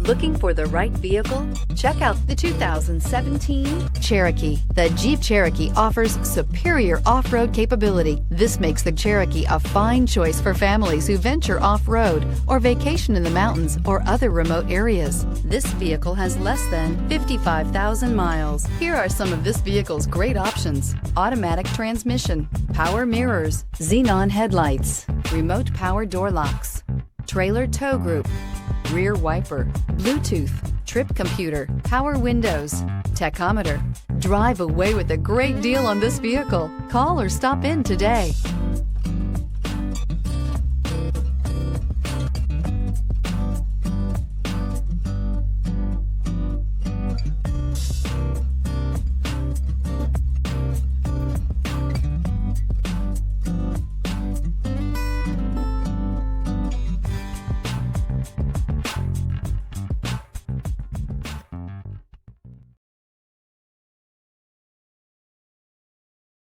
Looking for the right vehicle? Check out the 2017 Cherokee. The Jeep Cherokee offers superior off-road capability. This makes the Cherokee a fine choice for families who venture off-road or vacation in the mountains or other remote areas. This vehicle has less than 55,000 miles. Here are some of this vehicle's great options: automatic transmission, power mirrors, xenon headlights, remote power door locks, trailer tow group, rear wiper, Bluetooth, trip computer, power windows, tachometer. Drive away with a great deal on this vehicle. Call or stop in today.